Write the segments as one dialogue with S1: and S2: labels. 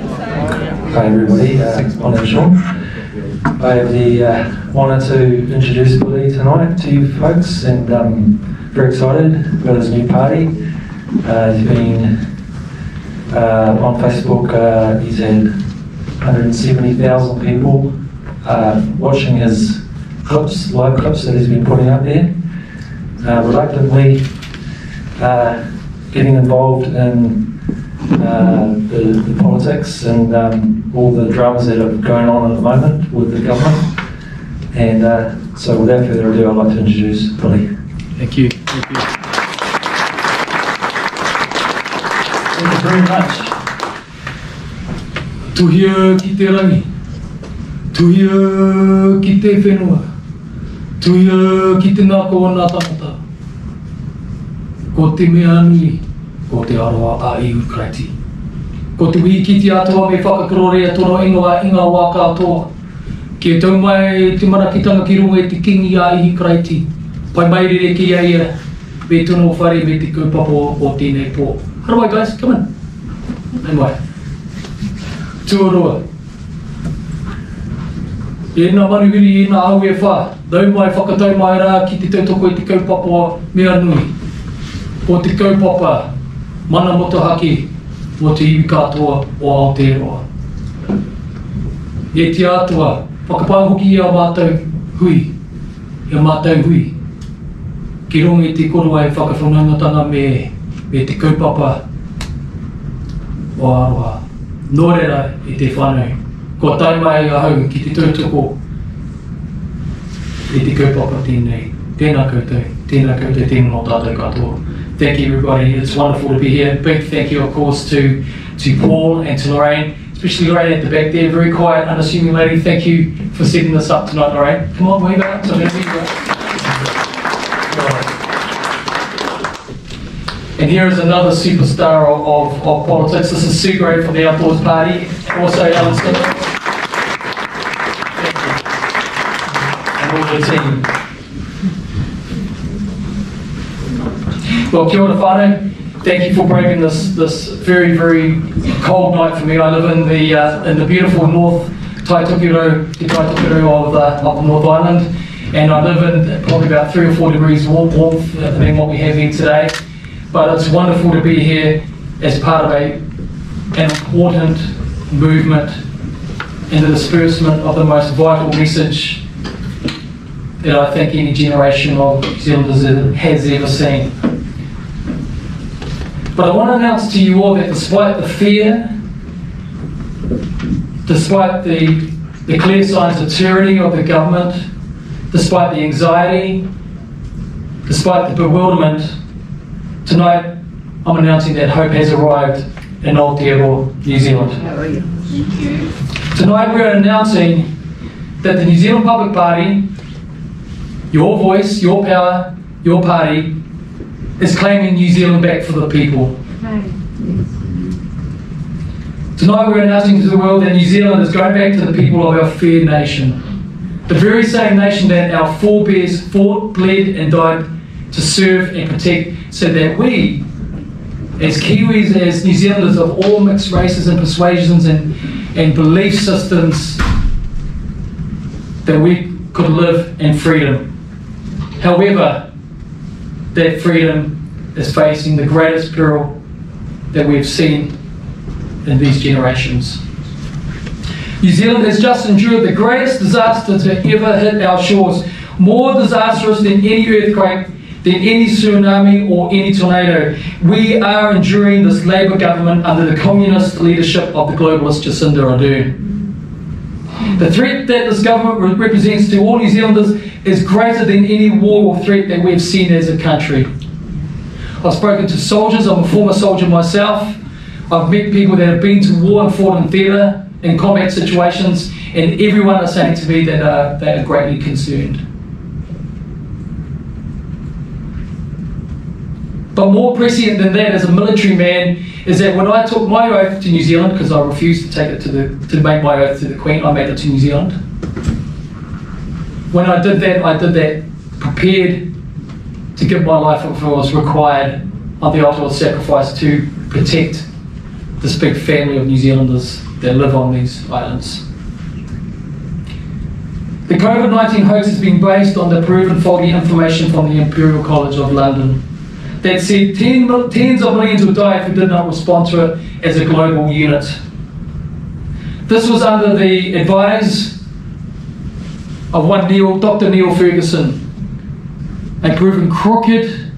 S1: Hi everybody, my name's Sean. I have the honour to introduce Billy tonight to you folks, and very excited about his new party. He's been on Facebook, he's had 170,000 people watching his clips, live clips that he's been putting up there. Reluctantly getting involved in the politics and all the dramas that are going on at the moment with the government. And so without further ado, I'd like to introduce Billy.
S2: Thank you. Thank you. Thank you very much. Tuhia ki te rangi, tuhia ki te whenua, tuhia ki te ngako o ngā tangata. Ko te mea nui, ko te aroa a iu kreiti. Ko te wikiti atua me whakakarorea tono inga wā katoa. Kia tau mai te marakitanga ki runga e te kingi a ihi kreiti. Pai mai rere ki a ia, me tono whare me te kaupapa o tēnei pō. How do I guys? Come on. Anyway. Tuaroa. E nā manuhiri, e nā au e whā. Dau mai whakatau mai rā ki te tautoko i te kaupapa mea nui. O te kaupapa, mana motohaki, o te iwi katoa o Aotearoa. E te atua, whakapanguki i a mātou hui, i a mātou hui. Ki rongo i te korua e whakawhanangatanga me te kaupapa o Aroha. Nō reira i te whānau, ko tai mai ahau ki te tautoko i te kaupapa tēnei. Tēnā koutou, tēnā no tātou katoa. Thank you everybody, it's wonderful to be here. Big thank you of course to Paul and to Lorraine, especially Lorraine at the back there, very quiet, unassuming lady. Thank you for setting this up tonight, Lorraine. Come on, wave out. And here is another superstar of politics. This is Sue Gray from the Outdoors Party, also Alan Smith. And all the team. Well, kia ora whānau. Thank you for braving this very, very cold night for me. I live in the beautiful North Taitokiro of the North Island, and I live in probably about 3 or 4 degrees warmth than what we have here today. But it's wonderful to be here as part of an important movement in the disbursement of the most vital message that I think any generation of New Zealanders has ever seen. But I want to announce to you all that despite the fear, despite the clear signs of tyranny of the government, despite the anxiety, despite the bewilderment, tonight I'm announcing that hope has arrived in Aotearoa, New Zealand. Tonight we're announcing that the New Zealand Public Party, your voice, your power, your party, is claiming New Zealand back for the people. Tonight we're announcing to the world that New Zealand is going back to the people of our fair nation. The very same nation that our forebears fought, bled and died to serve and protect, so that we, as Kiwis, as New Zealanders of all mixed races and persuasions and belief systems, that we could live in freedom. However, that freedom is facing the greatest peril that we've seen in these generations. New Zealand has just endured the greatest disaster to ever hit our shores, more disastrous than any earthquake, than any tsunami or any tornado. We are enduring this Labour government under the communist leadership of the globalist Jacinda Ardern. The threat that this government represents to all New Zealanders is greater than any war or threat that we've seen as a country. I've spoken to soldiers, I'm a former soldier myself. I've met people that have been to war and fought in theatre, in combat situations, and everyone is saying to me that they are greatly concerned. But more prescient than that as a military man is that when I took my oath to New Zealand, because I refused to take it to make my oath to the Queen, I made it to New Zealand. When I did that prepared to give my life if it was required on the altar of sacrifice to protect this big family of New Zealanders that live on these islands. The COVID-19 hoax has been based on the proven faulty information from the Imperial College of London that said tens of millions would die if we did not respond to it as a global unit. This was under the advice of one Dr. Neil Ferguson, a proven crooked,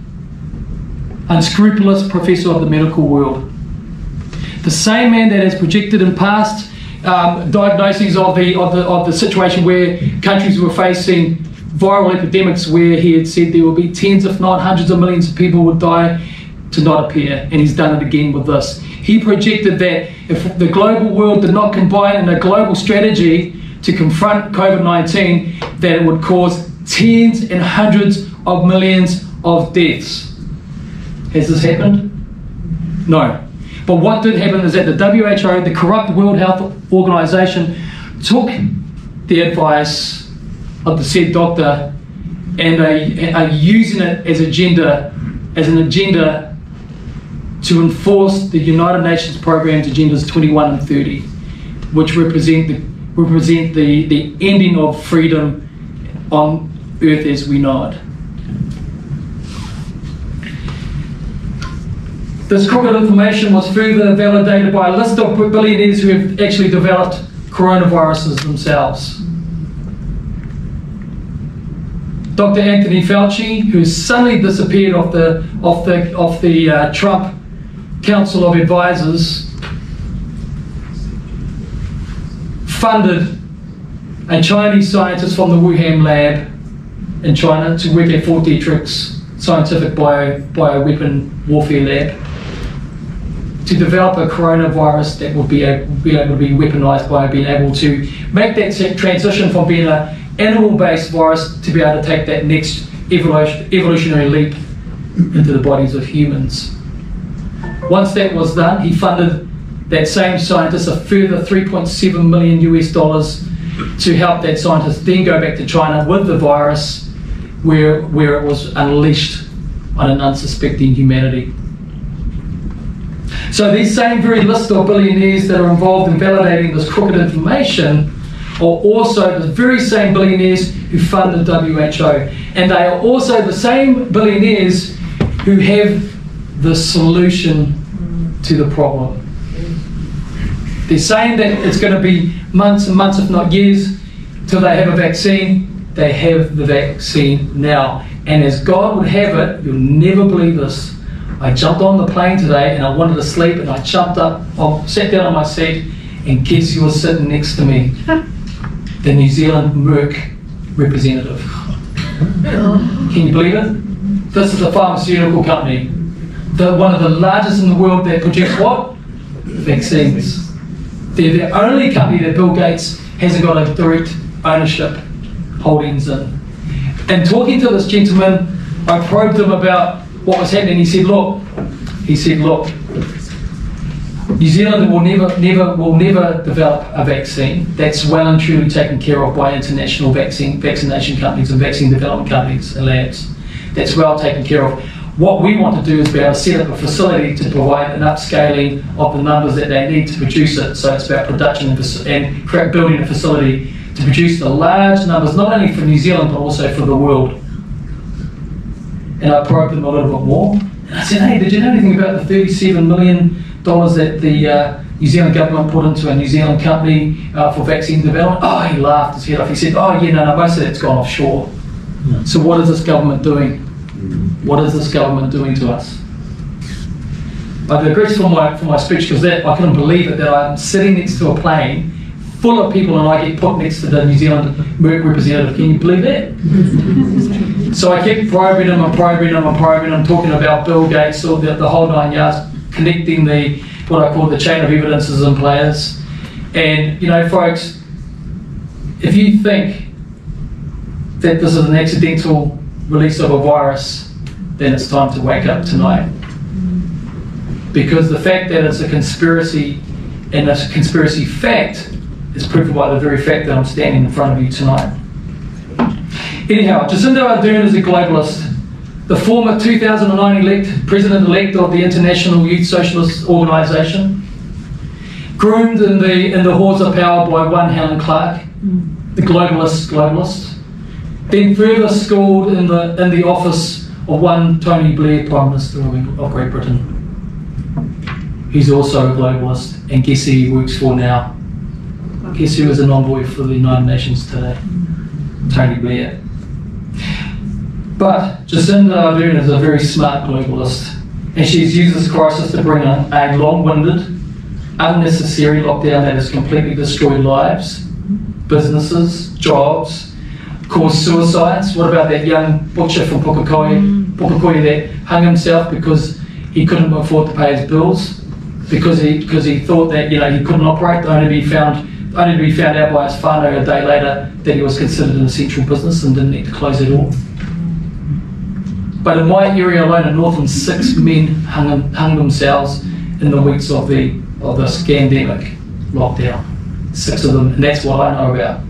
S2: unscrupulous professor of the medical world. The same man that has projected in past diagnoses of the situation where countries were facing viral epidemics, where he had said there would be tens if not hundreds of millions of people would die, to not appear, and he's done it again with this. He projected that if the global world did not combine in a global strategy to confront COVID-19, that it would cause tens and hundreds of millions of deaths. Has this happened? No. But what did happen is that the WHO, the corrupt World Health Organization, took the advice of the said doctor and are using it as an agenda to enforce the United Nations Programme's Agendas 21 and 30, which represent the ending of freedom on Earth as we know it. This crooked information was further validated by a list of billionaires who have actually developed coronaviruses themselves. Dr. Anthony Fauci, who suddenly disappeared off the Trump Council of Advisors, funded a Chinese scientist from the Wuhan lab in China to work at Fort Detrick's scientific bioweapon warfare lab to develop a coronavirus that would be able to be weaponized by being able to make that transition from being an animal-based virus to be able to take that next evolutionary leap into the bodies of humans. Once that was done, he funded that same scientist a further $3.7 million to help that scientist then go back to China with the virus where it was unleashed on an unsuspecting humanity. So these same very list of billionaires that are involved in validating this crooked information are also the very same billionaires who fund the WHO. And they are also the same billionaires who have the solution to the problem. They're saying that it's going to be months and months, if not years, till they have a vaccine. They have the vaccine now. And as God would have it, you'll never believe this, I jumped on the plane today and I wanted to sleep, and I jumped up, I sat down on my seat, and guess who was sitting next to me? The New Zealand Merck representative. Can you believe it? This is a pharmaceutical company, one of the largest in the world that produce what? Vaccines. They're the only company that Bill Gates hasn't got a direct ownership holdings in. And talking to this gentleman, I probed him about what was happening. He said, look, New Zealand will never develop a vaccine. That's well and truly taken care of by international vaccination companies and vaccine development companies and labs. That's well taken care of. What we want to do is be able to set up a facility to provide an upscaling of the numbers that they need to produce it. So it's about production and building a facility to produce the large numbers, not only for New Zealand, but also for the world. And I probed them a little bit more. And I said, hey, did you know anything about the $37 million that the New Zealand government put into a New Zealand company for vaccine development? Oh, he laughed his head off. He said, oh yeah, no, most of that's gone offshore. Yeah. So what is this government doing? What is this government doing to us? I digress from my speech because I couldn't believe it, that I'm sitting next to a plane full of people and I get put next to the New Zealand Merck representative. Can you believe that? So I kept probing him, talking about Bill Gates, or the whole 9 yards, connecting what I call the chain of evidences and players. And you know, folks, if you think that this is an accidental release of a virus, then it's time to wake up tonight. Because the fact that it's a conspiracy, and a conspiracy fact, is proven by the very fact that I'm standing in front of you tonight. Anyhow, Jacinda Ardern is a globalist, the former 2009 president-elect of the International Youth Socialist Organisation, groomed in the halls of power by one Helen Clark, the globalist, then further schooled in the office of one Tony Blair, Prime Minister of Great Britain. He's also a globalist, and guess who he works for now? Guess who is an envoy for the United Nations today? Tony Blair. But Jacinda Ardern is a very smart globalist, and she's used this crisis to bring in a long-winded, unnecessary lockdown that has completely destroyed lives, businesses, jobs, caused suicides. What about that young butcher from Pukekohe that hung himself because he couldn't afford to pay his bills, because he thought that he couldn't operate, only to be found out by his whānau a day later that he was considered an essential business and didn't need to close it all. But in my area alone in Northland, 6 men hung themselves in the weeks of this pandemic lockdown. 6 of them, and that's what I know about.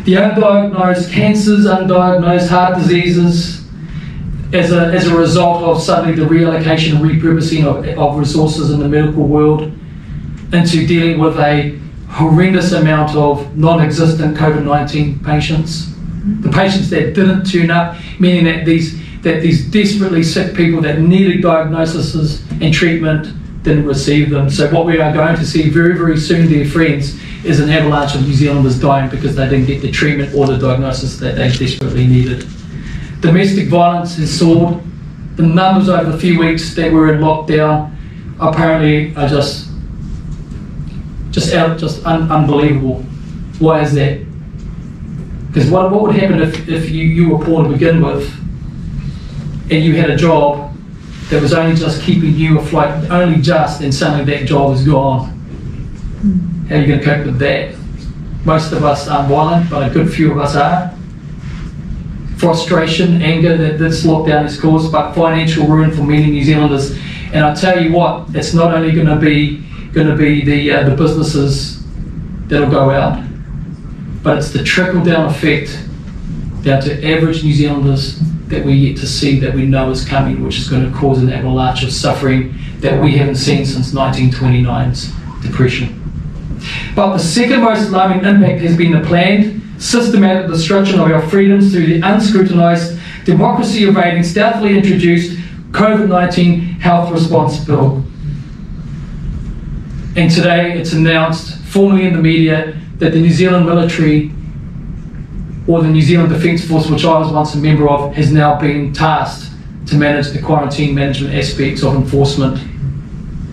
S2: The undiagnosed cancers, undiagnosed heart diseases, as a result of suddenly the reallocation and repurposing of resources in the medical world into dealing with a horrendous amount of non-existent COVID-19 patients. The patients that didn't turn up, meaning that these desperately sick people that needed diagnoses and treatment didn't receive them. So what we are going to see very, very soon, dear friends, is an avalanche of New Zealanders dying because they didn't get the treatment or the diagnosis that they desperately needed. Domestic violence has soared. The numbers over the few weeks that we're in lockdown apparently are just unbelievable. Why is that? Because what would happen if you were poor to begin with and you had a job that was only just keeping you afloat, only just, and suddenly that job is gone? How are you going to cope with that? Most of us aren't violent, but a good few of us are. Frustration, anger that this lockdown has caused, but financial ruin for many New Zealanders. And I tell you what, it's not only going to be the businesses that'll go out, but it's the trickle-down effect down to average New Zealanders that we're yet to see, that we know is coming, which is going to cause an avalanche of suffering that we haven't seen since 1929's depression. But the second most alarming impact has been the planned, systematic destruction of our freedoms through the unscrutinised, democracy-evading, stealthily introduced COVID-19 health response bill. And today it's announced formally in the media that the New Zealand military, or the New Zealand Defence Force, which I was once a member of, has now been tasked to manage the quarantine management aspects of enforcement.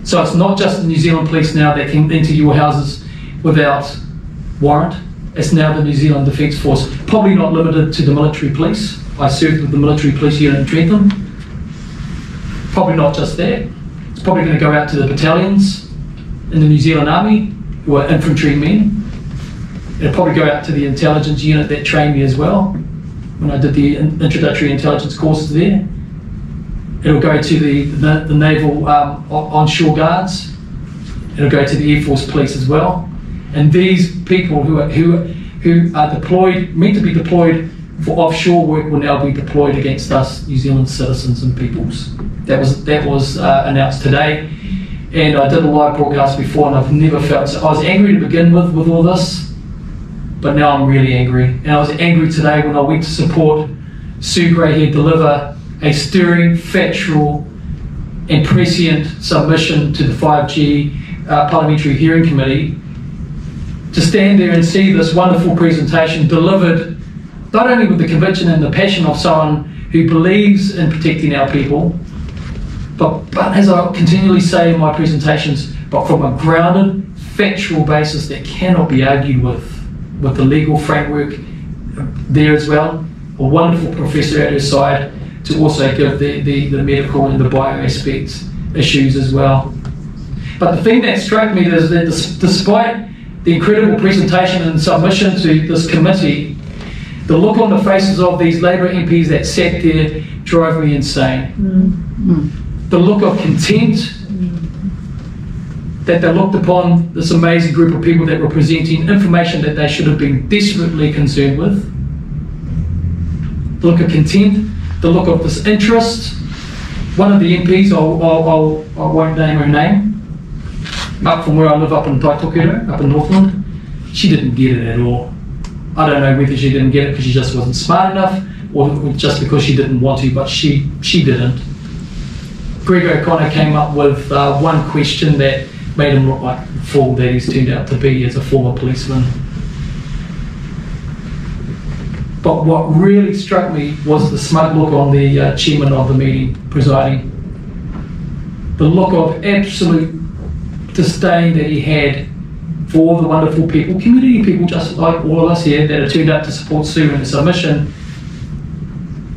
S2: So it's not just the New Zealand police now that can enter your houses without warrant. It's now the New Zealand Defence Force, probably not limited to the military police. I served with the military police unit in Trentham. Probably not just that. It's probably going to go out to the battalions in the New Zealand Army, who are infantry men. It'll probably go out to the intelligence unit that trained me as well, when I did the introductory intelligence courses there. It'll go to the naval onshore guards. It'll go to the Air Force police as well. And these people who are deployed, meant to be deployed for offshore work, will now be deployed against us, New Zealand citizens and peoples. That was announced today, and I did a live broadcast before, and I've never felt so. I was angry to begin with all this, but now I'm really angry. And I was angry today when I went to support Sue Greyhead deliver a stirring, factual, and prescient submission to the 5G Parliamentary Hearing Committee, to stand there and see this wonderful presentation delivered not only with the conviction and the passion of someone who believes in protecting our people, but as I continually say in my presentations, but from a grounded, factual basis that cannot be argued with the legal framework there as well. A wonderful professor at her side to also give the medical and the bio aspects issues as well. But the thing that struck me is that despite the incredible presentation and submission to this committee, the look on the faces of these Labour MPs that sat there drove me insane. The look of contempt that they looked upon this amazing group of people that were presenting information that they should have been desperately concerned with. The look of contempt, the look of disinterest. One of the MPs, I won't name her name, up from where I live up in Taitokero, up in Northland. She didn't get it at all. I don't know whether she didn't get it because she just wasn't smart enough or just because she didn't want to, but she didn't. Greg O'Connor came up with one question that made him look like the fool that he's turned out to be as a former policeman. But what really struck me was the smug look on the chairman of the meeting, presiding. The look of absolute disdain that he had for all the wonderful people, community people just like all of us here that have turned out to support Sue in her submission,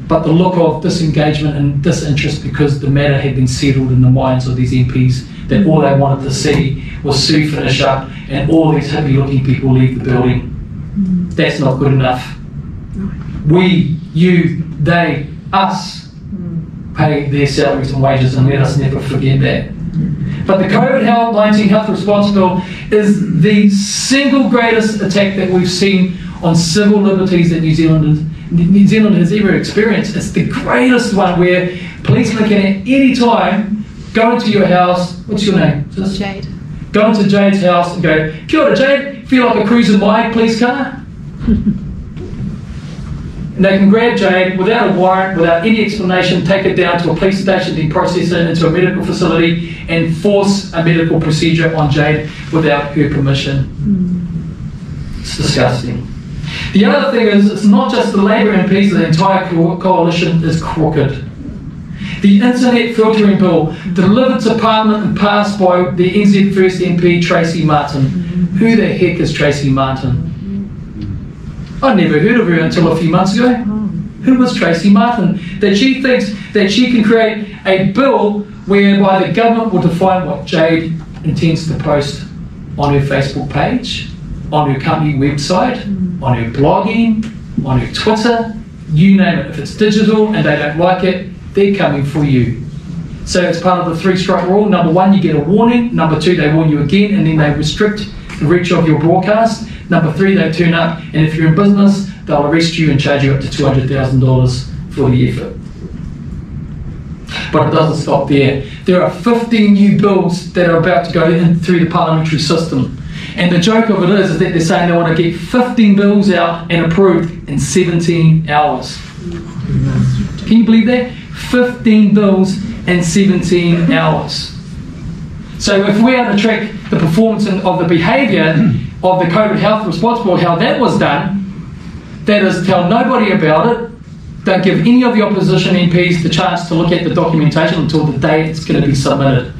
S2: but the look of disengagement and disinterest because the matter had been settled in the minds of these MPs, that all they wanted to see was Sue finish up and all these hippie looking people leave the building. That's not good enough. We, you, they, us pay their salaries and wages, and let us never forget that. But the COVID-19 health response bill is the single greatest attack that we've seen on civil liberties that New Zealand has ever experienced. It's the greatest one where policemen can at any time go into your house. What's your name?
S3: Jade.
S2: Go into Jade's house and go, "Kia ora, Jade, feel like a cruise in my police car?" And they can grab Jade without a warrant, without any explanation, take it down to a police station, then process it into a medical facility and force a medical procedure on Jade without her permission. It's disgusting. The other thing is, it's not just the Labour MPs, the entire coalition is crooked. The internet filtering bill, delivered to Parliament and passed by the NZ First MP, Tracey Martin. Who the heck is Tracey Martin? I'd never heard of her until a few months ago. Who was Tracey Martin? That she thinks that she can create a bill whereby the government will define what Jade intends to post on her Facebook page, on her company website, on her blogging, on her Twitter, you name it. If it's digital and they don't like it, they're coming for you. So it's part of the 3-strike rule. Number 1, you get a warning. Number 2, they warn you again, and then they restrict the reach of your broadcast. Number 3, they turn up, and if you're in business, they'll arrest you and charge you up to $200,000 for the effort. But it doesn't stop there. There are 15 new bills that are about to go in through the parliamentary system. And the joke of it is that they're saying they want to get 15 bills out and approved in 17 hours. Can you believe that? 15 bills in 17 hours. So if we are to track the performance of the behaviour of the COVID health response bill, how that was done, that is, tell nobody about it, don't give any of the opposition MPs the chance to look at the documentation until the day it's going to be submitted.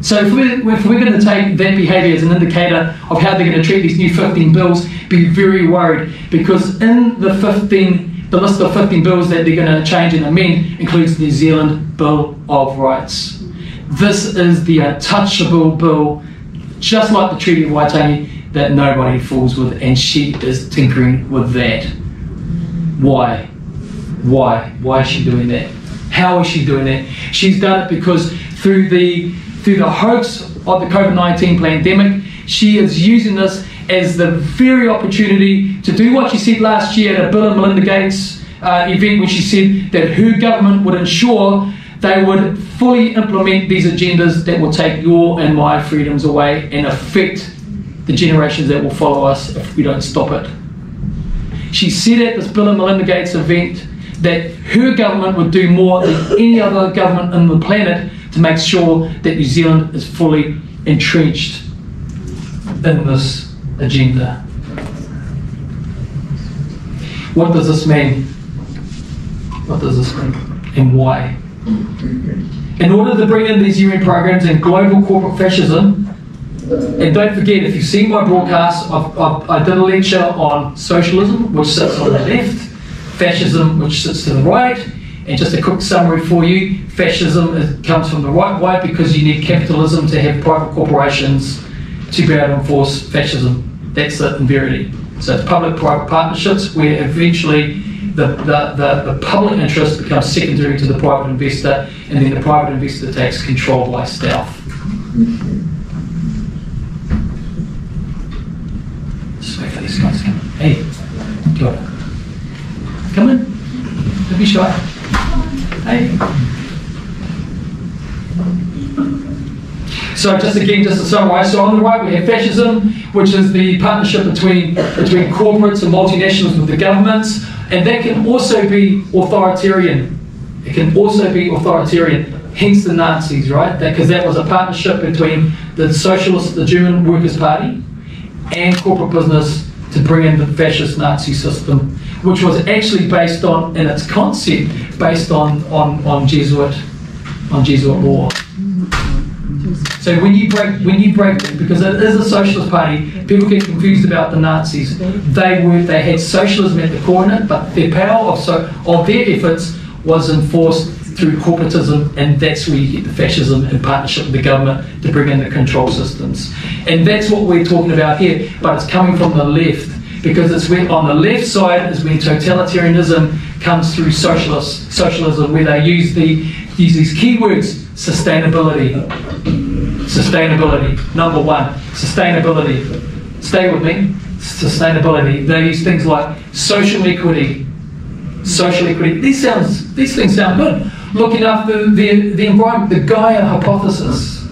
S2: So if we're going to take that behaviour as an indicator of how they're going to treat these new 15 bills, be very worried, because in the list of 15 bills that they're going to change and amend includes the New Zealand Bill of Rights. This is the untouchable bill, just like the Treaty of Waitangi, that nobody fools with, and she is tinkering with that. Why? Why is she doing that? How is she doing that? She's done it because through the hoax of the COVID-19 pandemic, she is using this as the very opportunity to do what she said last year at a Bill and Melinda Gates event, when she said that her government would ensure they would fully implement these agendas that will take your and my freedoms away and affect the generations that will follow us if we don't stop it. She said at this Bill and Melinda Gates event that her government would do more than any other government on the planet to make sure that New Zealand is fully entrenched in this agenda. What does this mean? What does this mean? And why? In order to bring in these UN programs and global corporate fascism, and don't forget, if you've seen my broadcast, I did a lecture on socialism, which sits on the left, fascism, which sits to the right, and just a quick summary for you, fascism comes from the right. Why? Because you need capitalism to have private corporations to be able to enforce fascism. That's it in verity. So it's public-private partnerships where eventually the public interest becomes secondary to the private investor, and then the private investor takes control by stealth. Just wait for these guys to come in. Hey, kia ora. Come in. Don't be shy. Hey. So just to summarise, so on the right we have fascism, which is the partnership between corporates and multinationals with the governments, and that can also be authoritarian. It can also be authoritarian, hence the Nazis, right? Because that was a partnership between the socialists, the German Workers' Party, and corporate business to bring in the fascist Nazi system, which was actually based on, in its concept, based on Jesuit law. So when you break it, because it is a socialist party, people get confused about the Nazis. They had socialism at the core in it, but their power of their efforts was enforced through corporatism, and that's where you get the fascism in partnership with the government to bring in the control systems. And that's what we're talking about here, but it's coming from the left, because it's where on the left side is where totalitarianism comes through socialism, where they use these keywords: sustainability, number one, sustainability. Stay with me, sustainability. They use things like social equity. These things sound good. Looking after the environment, the Gaia hypothesis.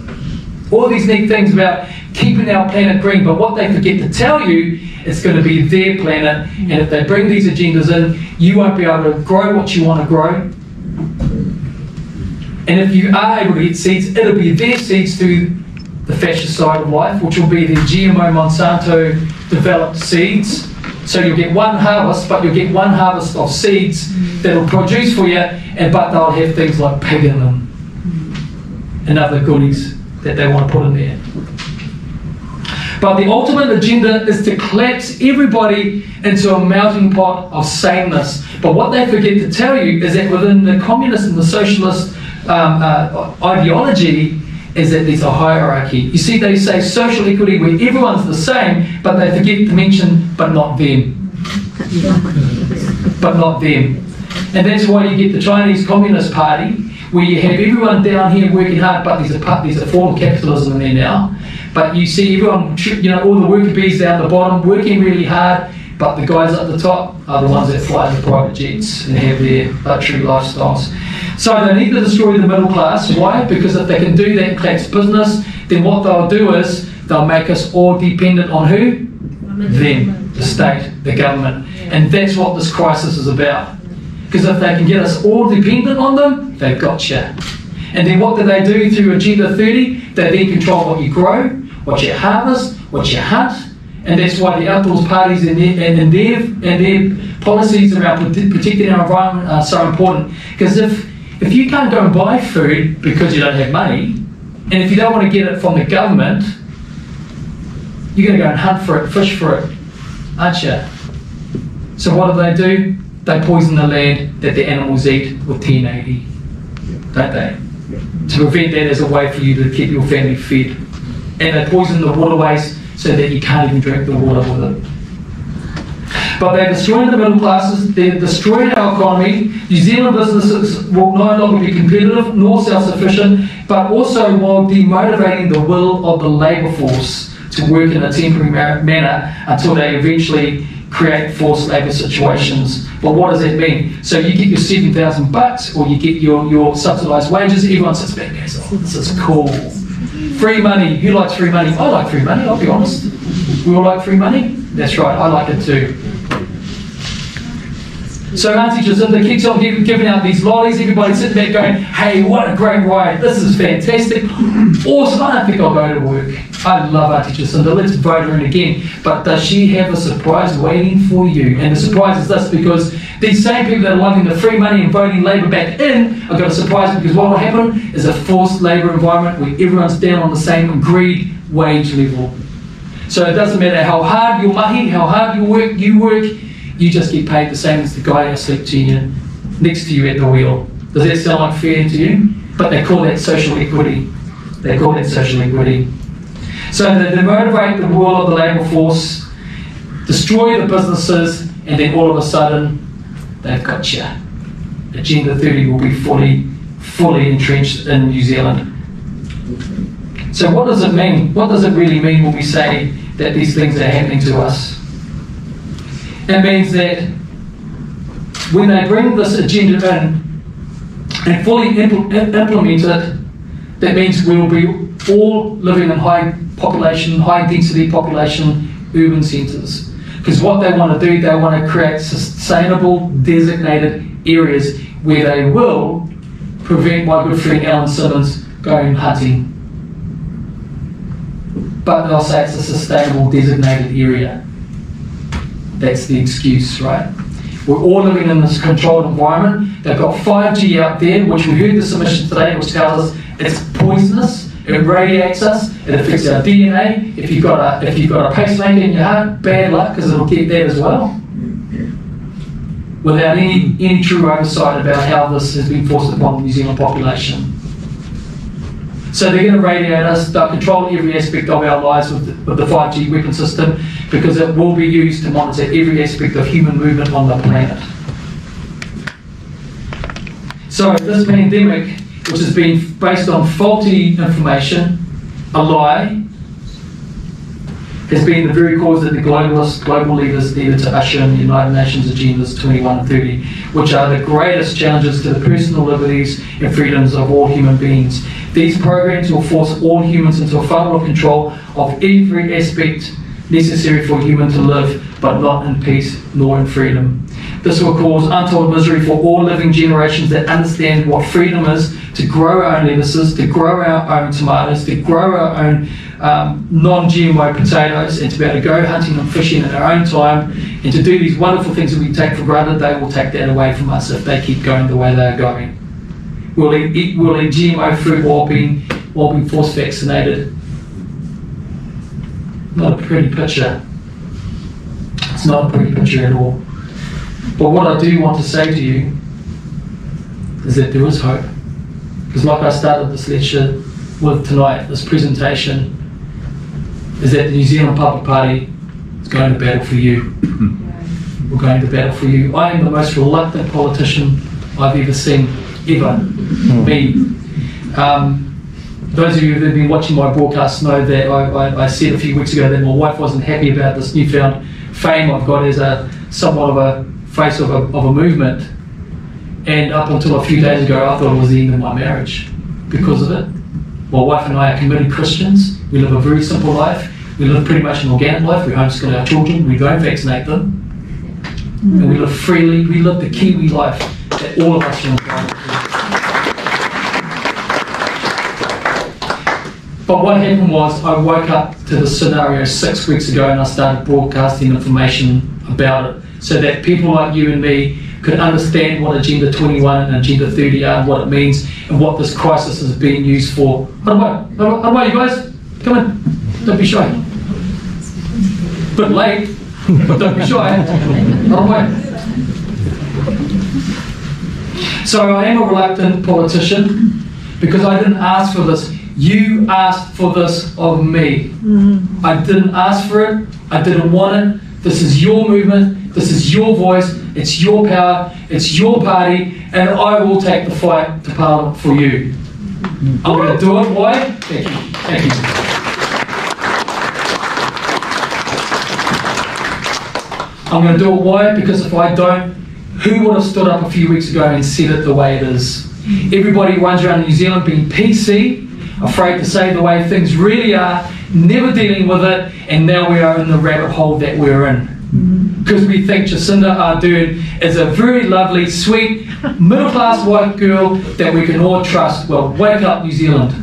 S2: All these neat things about keeping our planet green, but what they forget to tell you, it's going to be their planet, and if they bring these agendas in, you won't be able to grow what you want to grow. And if you are able to get seeds, it'll be their seeds through the fascist side of life, which will be the GMO Monsanto developed seeds. So you'll get one harvest, but you'll get one harvest of seeds that'll produce for you, but they'll have things like pig in them and other goodies that they want to put in there. But the ultimate agenda is to collapse everybody into a melting pot of sameness. But what they forget to tell you is that within the communist and the socialist ideology is that there's a hierarchy. You see, they say social equity where everyone's the same, but they forget to mention, but not them. But not them. And that's why you get the Chinese Communist Party, where you have everyone down here working hard, but there's a form of capitalism in there now. But you see everyone, all the worker bees down the bottom working really hard, but the guys at the top are the ones that fly the private jets and have their luxury lifestyles. So they need to destroy the middle class. Why? Because if they can do that and collapse business, then what they'll do is they'll make us all dependent on who? Them, the state, the government. And that's what this crisis is about. Because if they can get us all dependent on them, they've got you. And then what do they do through Agenda 30? They then control what you grow, what you harvest, what you hunt. And that's why the outdoors parties and their policies around protecting our environment are so important. Because if you can't go and buy food because you don't have money, and if you don't want to get it from the government, you're going to go and hunt for it, fish for it, aren't you? So what do? They poison the land that the animals eat with 1080, don't they? To prevent that as a way for you to keep your family fed. And they poison the waterways so that you can't even drink the water with it. But they're destroying the middle classes, they're destroying our economy. New Zealand businesses will no longer be competitive nor self-sufficient, but also while demotivating the will of the labour force to work in a temporary manner until they eventually create forced labour situations. But what does that mean? So you get your $7,000 or you get your subsidised wages, everyone sits back and goes, oh, this is cool. Free money. Who likes free money? I like free money, I'll be honest. We all like free money? That's right, I like it too. So Auntie Jacinda keeps on giving out these lollies, everybody sitting there going, hey, what a great ride, this is fantastic, awesome, I don't think I'll go to work. I love Auntie Jacinda, let's vote her in again. But does she have a surprise waiting for you? And the surprise is this, because these same people that are loving the free money and voting Labour back in are going to surprise because what will happen is a forced labour environment where everyone's down on the same agreed wage level. So it doesn't matter how hard you're mahi, how hard you work, you just get paid the same as the guy asleep to you, next to you at the wheel. Does that sound like fair to you? But they call that social equity. They call that social equity. So they motivate the will of the labour force, destroy the businesses, and then all of a sudden, they've got you. Agenda 30 will be fully entrenched in New Zealand. So what does it mean? What does it really mean when we say that these things are happening to us? It means that when they bring this agenda in and fully implement it, That means we'll be all living in high density population urban centres. Because what they want to do, they want to create sustainable designated areas where they will prevent my good friend Alan Simmons going hunting. But they'll say it's a sustainable designated area. That's the excuse, right? We're all living in this controlled environment. They've got 5G out there, which we heard the submission today, which tells us it's poisonous, it radiates us, it affects our DNA. If you've got a pacemaker in your heart, bad luck, because it'll get that as well. Without any true oversight about how this has been forced upon the New Zealand population. So they're going to radiate us, they'll control every aspect of our lives with the 5G weapon system, because it will be used to monitor every aspect of human movement on the planet. So this pandemic, which has been based on faulty information, a lie, has been the very cause that the global leaders needed to usher in the United Nations Agendas 21 and 30, which are the greatest challenges to the personal liberties and freedoms of all human beings. These programs will force all humans into a fundamental control of every aspect necessary for a human to live, but not in peace nor in freedom. This will cause untold misery for all living generations that understand what freedom is, to grow our own lettuces, to grow our own tomatoes, to grow our own non-GMO potatoes, and to be able to go hunting and fishing in our own time, and to do these wonderful things that we take for granted. They will take that away from us if they keep going the way they are going. We'll eat GMO food while being force vaccinated. Not a pretty picture. It's not a pretty picture at all. But what I do want to say to you is that there is hope. Because like I started this lecture with tonight, this presentation, is that the New Zealand Public Party is going to battle for you. We're going to battle for you. I am the most reluctant politician I've ever seen, ever. Me. Those of you who have been watching my broadcasts know that I said a few weeks ago that my wife wasn't happy about this newfound fame I've got as somewhat of a face of a movement. And up until a few days ago, I thought it was the end of my marriage because of it. My wife and I are committed Christians. We live a very simple life. We live pretty much an organic life. We homeschool our children. We don't vaccinate them. And we live freely. We live the Kiwi life that all of us are entitled to. But what happened was I woke up to the scenario 6 weeks ago and I started broadcasting information about it so that people like you and me could understand what Agenda 21 and Agenda 30 are and what it means and what this crisis is being used for. How do I, you guys? Come in. Don't be shy. Bit late, but don't be shy. So I am a reluctant politician because I didn't ask for this. You asked for this of me. I didn't ask for it. I didn't want it. This is your movement. This is your voice. It's your power. It's your party. And I will take the fight to Parliament for you. I'm going to do it. Why? Thank you. Thank you. I'm going to do it. Why? Because if I don't, who would have stood up a few weeks ago and said it the way it is? Everybody runs around New Zealand being PC, afraid to say the way things really are, never dealing with it, and now we are in the rabbit hole that we're in. Because we think Jacinda Ardern is a very lovely, sweet, middle-class white girl that we can all trust. Well, wake up, New Zealand.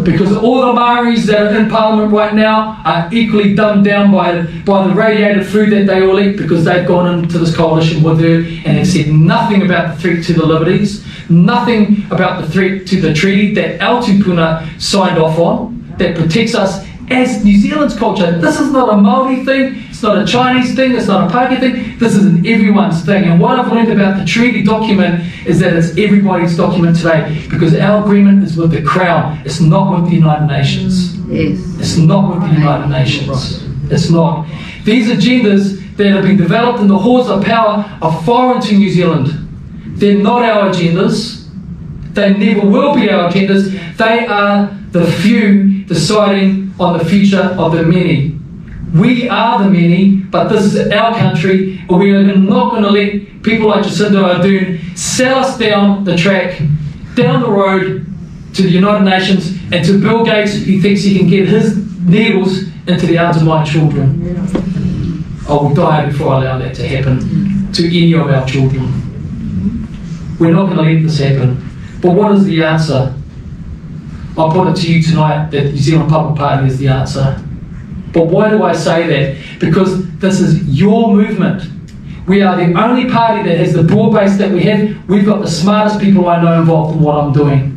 S2: Because all the Maoris that are in Parliament right now are equally dumbed down by the radiated food that they all eat because they've gone into this coalition with her and have said nothing about the threat to the liberties, nothing about the threat to the treaty that Aotupuna signed off on that protects us as New Zealand's culture. This is not a Māori thing, it's not a Chinese thing, it's not a Pākehā thing, this is an everyone's thing. And what I've learned about the treaty document is that it's everybody's document today because our agreement is with the Crown, it's not with the United Nations.
S3: Yes.
S2: It's not with the United Nations. It's not. These agendas that have been developed in the halls of power are foreign to New Zealand. They're not our agendas. They never will be our agendas. They are the few deciding on the future of the many. We are the many, but this is our country, and we are not going to let people like Jacinda Ardern sell us down the track, down the road, to the United Nations, and to Bill Gates, who thinks he can get his needles into the arms of my children. I will die before I allow that to happen to any of our children. We're not going to let this happen. But what is the answer? I'll put it to you tonight that the New Zealand Public Party is the answer. But why do I say that? Because this is your movement. We are the only party that has the broad base that we have. We've got the smartest people I know involved in what I'm doing.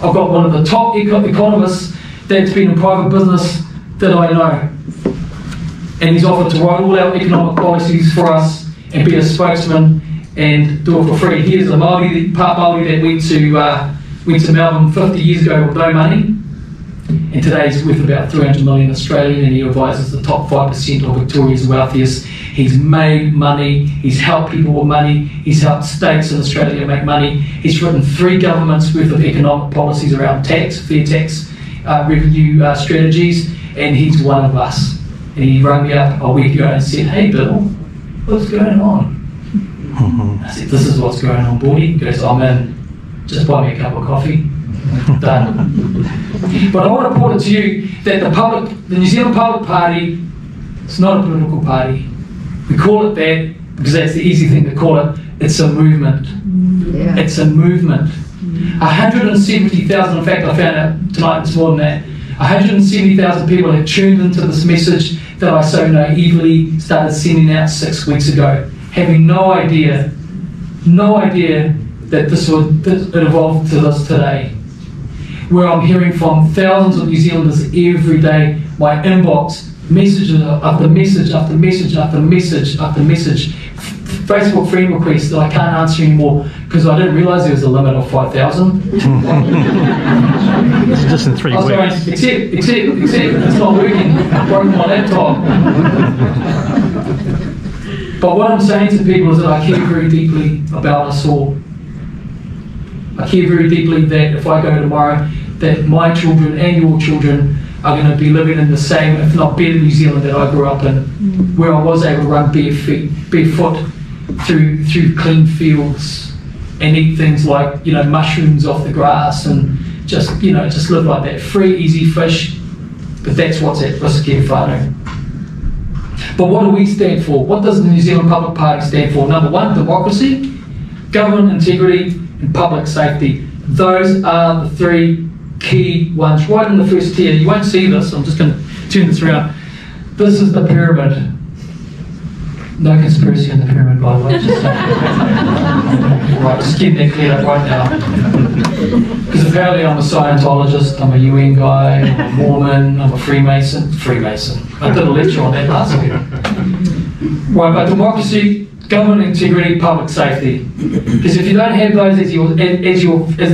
S2: I've got one of the top economists that's been in private business that I know. And he's offered to write all our economic policies for us and be a spokesman and do it for free. Here's a part Māori that went to Melbourne 50 years ago with no money. And today he's worth about 300 million Australian, and he advises the top 5% of Victoria's wealthiest. He's made money, he's helped people with money, he's helped states in Australia make money. He's written 3 governments worth of economic policies around tax, fair tax, revenue strategies, and he's one of us. And he rang me up a week ago and said, "Hey Bill, what's going on?" I said, "This is what's going on, Bordy." He goes, "I'm in, just buy me a cup of coffee." Done. But I want to put it to you that the New Zealand Public Party, it's not a political party. We call it that because that's the easy thing to call it. It's a movement. Yeah. It's a movement. 170,000, in fact I found out tonight it's more than that, 170,000 people have tuned into this message that I so naively started sending out 6 weeks ago, having no idea that this would evolve to this today, where I'm hearing from thousands of New Zealanders every day, my inbox, messages after message after message after message after message, Facebook friend requests that I can't answer anymore because I didn't realise there was a limit of 5,000.
S3: It's just in 3 weeks.
S2: Going, except, it's not working. I broke my laptop. But what I'm saying to people is that I care very deeply about us all. I care very deeply that if I go tomorrow, that my children and your children are going to be living in the same, if not better, New Zealand that I grew up in, where I was able to run barefoot through clean fields and eat things like, mushrooms off the grass and just live like that. Free, easy fish, but that's what's at risk here, whānau. But what do we stand for? What does the New Zealand Public Party stand for? Number 1, democracy, government integrity, and public safety. Those are the 3 key ones right in the first tier. You won't see this, I'm just going to turn this around. This is the pyramid. No conspiracy in the pyramid, by the way. Right, just getting that cleared up right now. Because apparently I'm a Scientologist, I'm a UN guy, I'm a Mormon, I'm a Freemason. I did a lecture on that last week. Right, but democracy, government integrity, public safety. Because if you don't have those as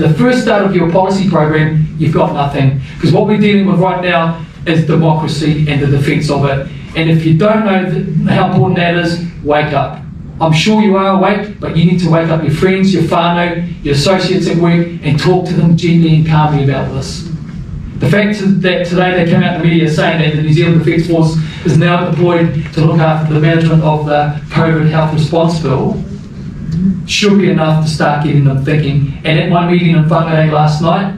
S2: the first start of your policy program, you've got nothing. Because what we're dealing with right now is democracy and the defence of it. And if you don't know how important that is, wake up. I'm sure you are awake, but you need to wake up your friends, your whānau, your associates at work, and talk to them gently and calmly about this. The fact that today they came out in the media saying that the New Zealand Defence Force is now deployed to look after the management of the COVID health response bill should be enough to start getting them thinking. And at my meeting in Whangarei last night,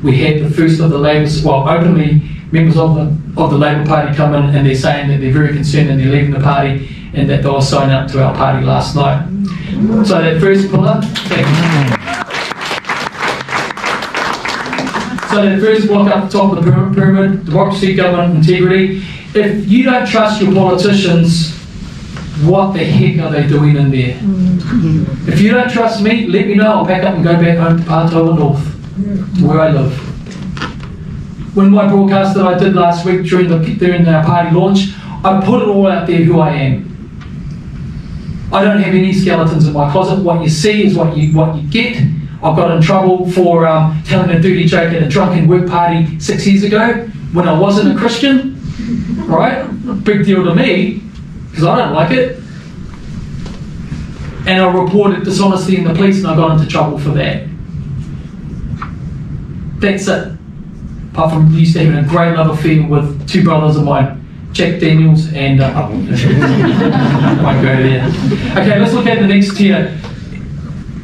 S2: we had the first of the Labour, openly members of the Labour Party come in and they're saying that they're very concerned and they're leaving the party and that they'll sign up to our party last night. So that first pillar, so that first block up the top of the pyramid, democracy, government, integrity. If you don't trust your politicians, what the heck are they doing in there? If you don't trust me, let me know. I'll pack up and go back home to Pātaua North, where I live. When my broadcast that I did last week during our party launch, I put it all out there who I am. I don't have any skeletons in my closet. What you see is what you get. I got in trouble for telling a dirty joke at a drunken work party 6 years ago when I wasn't a Christian. Right? Big deal to me, because I don't like it. And I reported dishonesty in the police and I got into trouble for that. That's it. Apart from used to having a great love affair with 2 brothers of mine, Jack Daniels and I won't go there. Okay, let's look at the next tier.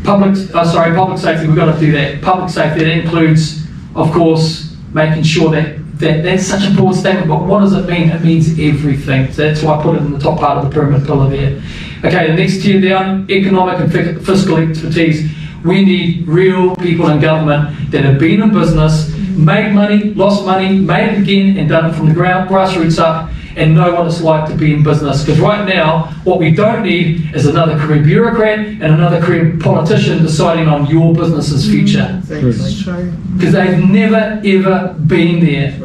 S2: Public safety, we've got to do that. Public safety, that includes, of course, making sure that's such a broad statement, but what does it mean? It means everything. So that's why I put it in the top part of the pyramid pillar there. Okay, the next tier down, economic and fiscal expertise. We need real people in government that have been in business, made money, lost money, made it again, and done it from the grassroots up, and know what it's like to be in business. Because right now, what we don't need is another career bureaucrat and another career politician deciding on your business's future. Because they've never, ever been there.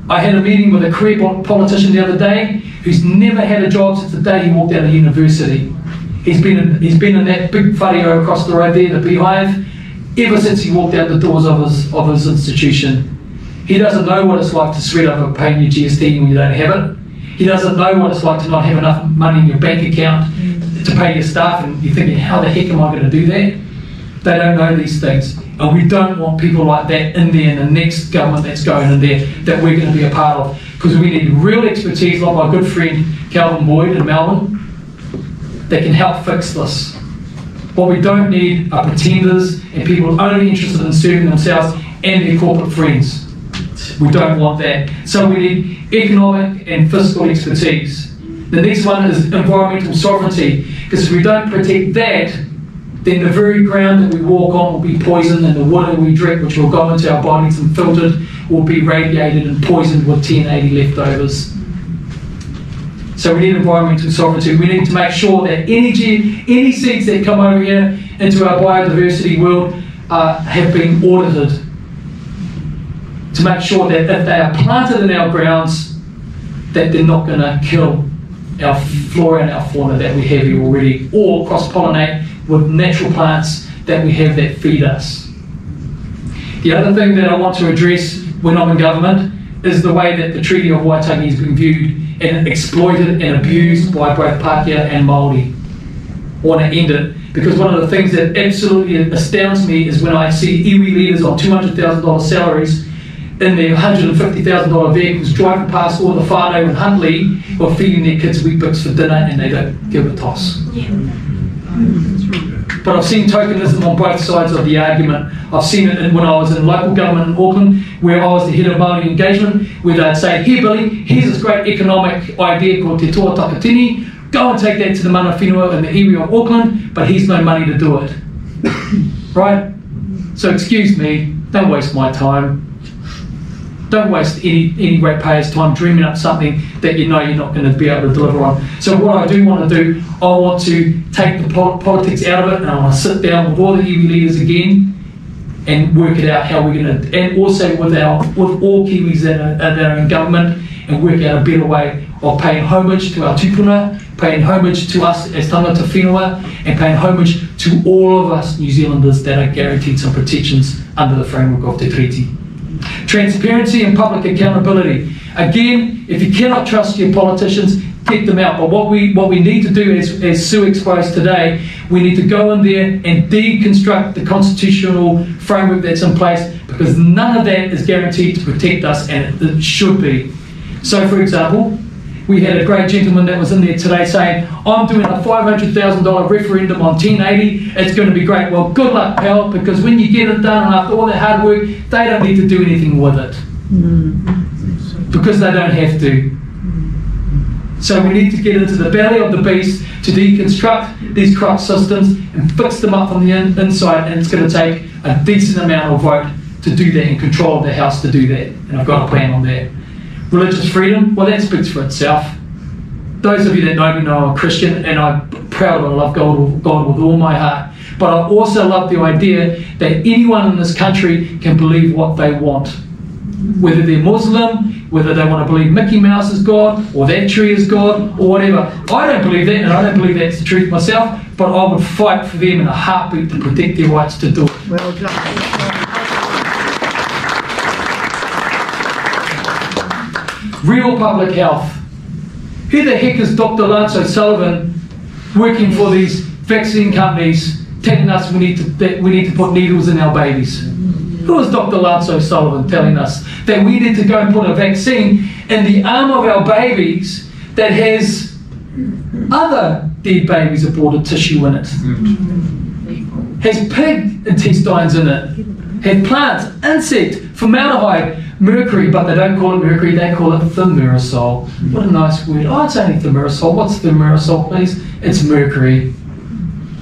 S2: I had a meeting with a career politician the other day who's never had a job since the day he walked out of university. He's been in that big whario across the road there, the Beehive, ever since he walked out the doors of his institution. He doesn't know what it's like to sweat over paying your GST when you don't have it. He doesn't know what it's like to not have enough money in your bank account to pay your staff, and you're thinking, how the heck am I going to do that? They don't know these things. And we don't want people like that in there in the next government that's going in there that we're going to be a part of. Because we need real expertise, like my good friend Calvin Boyd in Melbourne, that can help fix this. What we don't need are pretenders and people only interested in serving themselves and their corporate friends. We don't want that. So we need economic and fiscal expertise. The next one is environmental sovereignty, because if we don't protect that, then the very ground that we walk on will be poisoned, and the water we drink, which will go into our bodies and filtered, will be radiated and poisoned with 1080 leftovers. So we need environmental sovereignty. We need to make sure that any seeds that come over here into our biodiversity world have been audited, to make sure that if they are planted in our grounds, that they're not going to kill our flora and our fauna that we have here already, or cross-pollinate with natural plants that we have that feed us. The other thing that I want to address when I'm in government is the way that the Treaty of Waitangi has been viewed and exploited and abused by both Pākehā and Māori. I want to end it, because one of the things that absolutely astounds me is when I see iwi leaders on $200,000 salaries in their $150,000 vehicles driving past all the whānau in Huntley who are feeding their kids Weet-Bix for dinner, and they don't give a toss. But I've seen tokenism on both sides of the argument. I've seen it when I was in local government in Auckland, where I was the head of Māori engagement, where they'd say, here Billy, here's this great economic idea called Te Toa Takatini, go and take that to the mana whenua in the iwi of Auckland, but he's no money to do it. Right? So excuse me, don't waste my time. Don't waste any ratepayer's time dreaming up something that you know you're not going to be able to deliver on. So what I do want to do, I want to take the politics out of it, and I want to sit down with all the iwi leaders again and work it out how we're going to, and also with all Kiwis that are in government, and work out a better way of paying homage to our tupuna, paying homage to us as tangata whenua, and paying homage to all of us New Zealanders that are guaranteed some protections under the framework of Te Treaty. Transparency and public accountability. Again, if you cannot trust your politicians, get them out. But what we need to do, as Sue exposed today, we need to go in there and deconstruct the constitutional framework that's in place, because none of that is guaranteed to protect us, and it should be. So, for example, we had a great gentleman that was in there today saying, I'm doing a $500,000 referendum on 1080, it's going to be great. Well, good luck, pal, because when you get it done, and after all that hard work, they don't need to do anything with it. Because they don't have to. So we need to get into the belly of the beast to deconstruct these corrupt systems and fix them up from the inside, and it's going to take a decent amount of vote to do that and control of the House to do that, and I've got a plan on that. Religious freedom, well, that speaks for itself. Those of you that know me know I'm a Christian, and I'm proud and I love God with all my heart. But I also love the idea that anyone in this country can believe what they want. Whether they're Muslim, whether they want to believe Mickey Mouse is God, or that tree is God, or whatever. I don't believe that, and I don't believe that's the truth myself, but I would fight for them in a heartbeat to protect their rights to do it.
S3: Well done.
S2: Real public health. Who the heck is Dr. Lance O'Sullivan working for these vaccine companies telling us we need to put needles in our babies? Who is Dr. Lance O'Sullivan telling us that we need to go and put a vaccine in the arm of our babies that has other dead babies' aborted tissue in it? has pig intestines in it, has plants, insect, formaldehyde, mercury, but they don't call it mercury, they call it thimerosal. What a nice word. Oh, it's only thimerosal. What's thimerosal, please? It's mercury.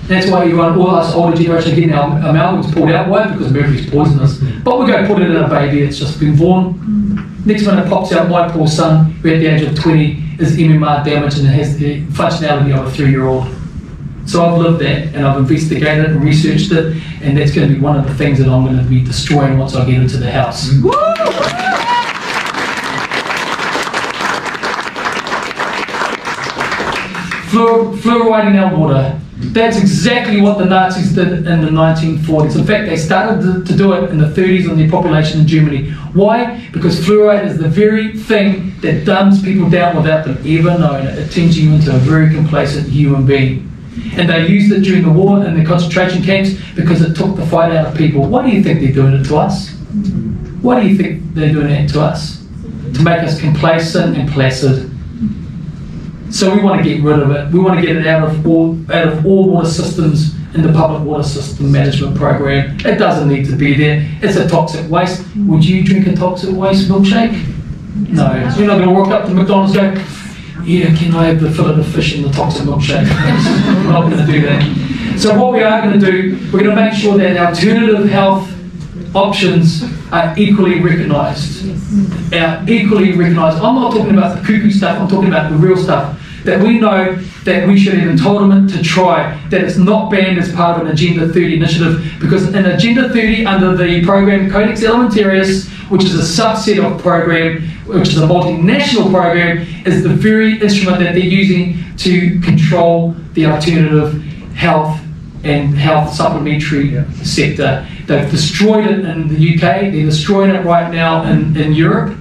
S2: That's why you want all us older generation getting our amalgams pulled out. Why? Because mercury's poisonous. But we go put it in a baby, it's just been born. Next one it pops out, my poor son, who at the age of 20 is MMR damaged and has the functionality of a 3-year-old. So I've lived that and I've investigated it and researched it, and that's going to be one of the things that I'm going to be destroying once I get into the house. Fluoridating our water. That's exactly what the Nazis did in the 1940s. In fact, they started to do it in the 30s on their population in Germany. Why? Because fluoride is the very thing that dumbs people down without them ever knowing it. It turns you into a very complacent human being. And they used it during the war in the concentration camps because it took the fight out of people. Why do you think they're doing it to us? Why do you think they're doing it to us? To make us complacent and placid. So we want to get rid of it. We want to get it out of all water systems in the public water system management program. It doesn't need to be there. It's a toxic waste. Would you drink a toxic waste milkshake? No. You're not going to walk up to McDonald's and go, yeah, can I have the fillet of fish in the toxic milkshake? We're not going to do that. So what we are going to do, we're going to make sure that alternative health options are equally recognised. Equally recognised. I'm not talking about the cuckoo stuff, I'm talking about the real stuff. That we know that we should have entitlement to try, that it's not banned as part of an Agenda 30 initiative, because in Agenda 30 under the program Codex Alimentarius, which is a subset of program, which is a multinational program, is the very instrument that they're using to control the alternative health and health supplementary sector. They've destroyed it in the UK, they're destroying it right now in Europe,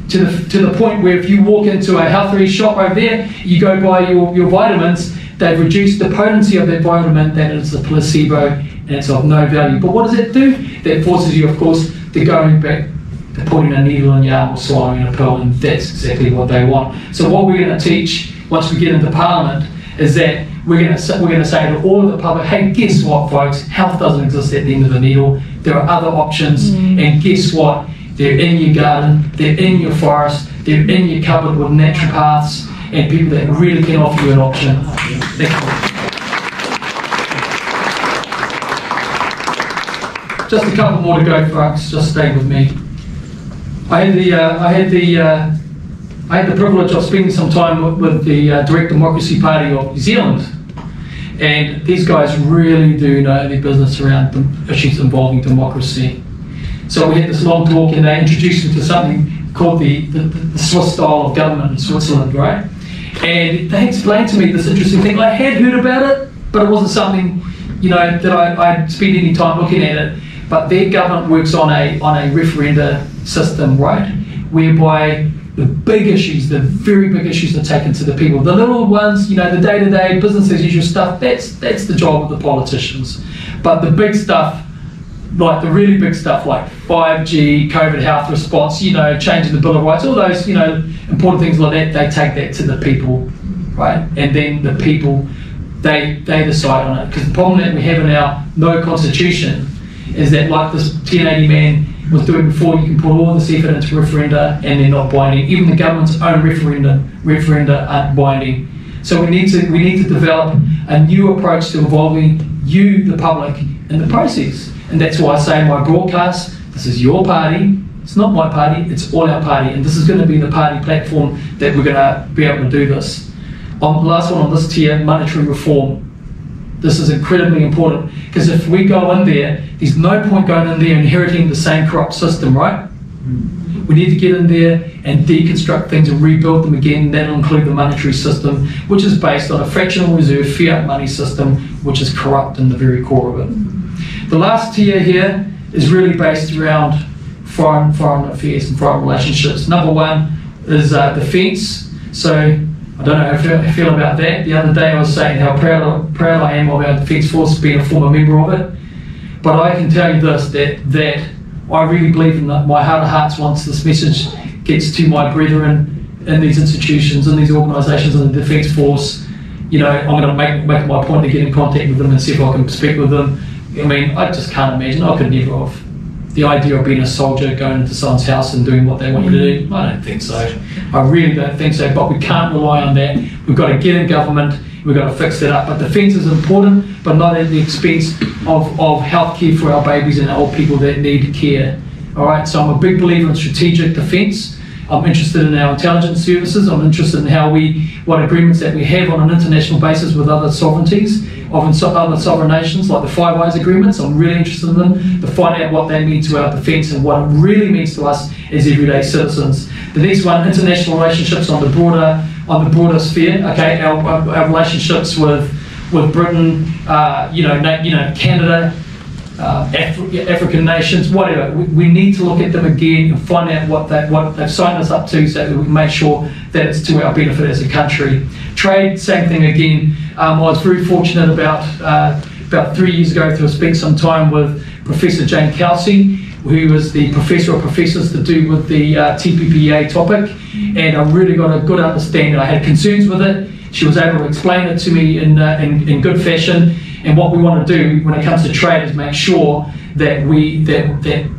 S2: to the point where if you walk into a health food shop over there, you go buy your vitamins, they've reduced the potency of that vitamin, that it's a placebo and it's of no value. But what does it do? That forces you, of course, to going back to putting a needle in your arm or swallowing a pill, and that's exactly what they want. So what we're going to teach once we get into Parliament is that we're going to say to all of the public, hey, guess what, folks? Health doesn't exist at the end of the needle. There are other options, and guess what? They're in your garden, they're in your forest, they're in your cupboard with naturopaths and people that really can offer you an option. Just a couple more to go, folks. Just stay with me. I had the privilege of spending some time with the Direct Democracy Party of New Zealand, and these guys really do know their business around the issues involving democracy. So we had this long talk, and they introduced me to something called the Swiss style of government in Switzerland, right? And they explained to me this interesting thing. I had heard about it, but it wasn't something, that I'd spent any time looking at it. But their government works on a referenda system, right? Whereby the big issues, the very big issues, are taken to the people. The little ones, the day-to-day business as usual stuff, that's the job of the politicians. But the big stuff, like the really big stuff like 5G, COVID health response, changing the Bill of Rights, all those, important things like that, they take that to the people, right? And then the people, they decide on it. Because the problem that we have in our no constitution is that, like this 1080 man was doing before, you can put all this effort into referenda and they're not binding. Even the government's own referenda aren't binding. So we need to develop a new approach to involving you, the public, in the process. And that's why I say in my broadcast, this is your party, it's not my party, it's all our party, and this is going to be the party platform that we're going to be able to do this. The last one on this tier, monetary reform. This is incredibly important, because if we go in there, there's no point going in there inheriting the same corrupt system, right? We need to get in there and deconstruct things and rebuild them again. That'll include the monetary system, which is based on a fractional reserve fiat money system, which is corrupt in the very core of it. The last tier here is really based around foreign affairs and foreign relationships. Number one is defence. So I don't know how I feel about that. The other day I was saying how proud I am of our Defence Force, being a former member of it. But I can tell you this, that I really believe in my heart of hearts, once this message gets to my brethren in these institutions, in these organisations, in the Defence Force, you know, I'm going to make it my point to get in contact with them and see if I can speak with them. I mean, I just can't imagine. I could never have. The idea of being a soldier, going into someone's house and doing what they want you to do, I don't think so. I really don't think so, but we can't rely on that. We've got to get in government, we've got to fix that up. But defence is important, but not at the expense of health care for our babies and old people that need care. All right, so I'm a big believer in strategic defence. I'm interested in our intelligence services. I'm interested in what agreements that we have on an international basis with other sovereignties, other sovereign nations, like the Five Eyes agreements. I'm really interested in them to find out what they mean to our defence and what it really means to us as everyday citizens. The next one, international relationships on the broader sphere. Okay, our relationships with Britain, Canada. African nations, whatever. We need to look at them again and find out what they've signed us up to, so that we can make sure that it's to our benefit as a country. Trade, same thing again. I was very fortunate about 3 years ago to have spent some time with Professor Jane Kelsey, who was the professor of professors to do with the TPPA topic, and I really got a good understanding. I had concerns with it. She was able to explain it to me in good fashion. And what we want to do when it comes to trade is make sure that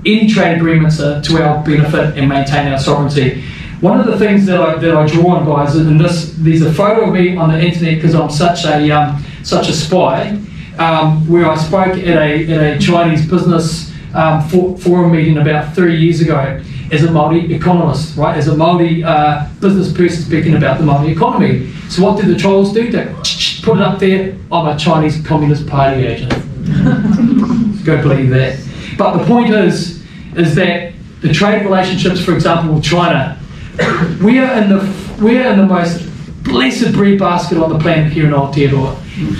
S2: any trade agreements are to our benefit and maintain our sovereignty. One of the things that I draw on, guys, and there's a photo of me on the internet because I'm such a spy, where I spoke at a Chinese business forum meeting about 3 years ago as a Māori economist, right? As a Māori business person speaking about the Māori economy. So what did the trolls do? They put it up there, I'm a Chinese Communist Party agent. Go believe that. But the point is that the trade relationships, for example, with China, we are in the most blessed breadbasket on the planet here in Aotearoa.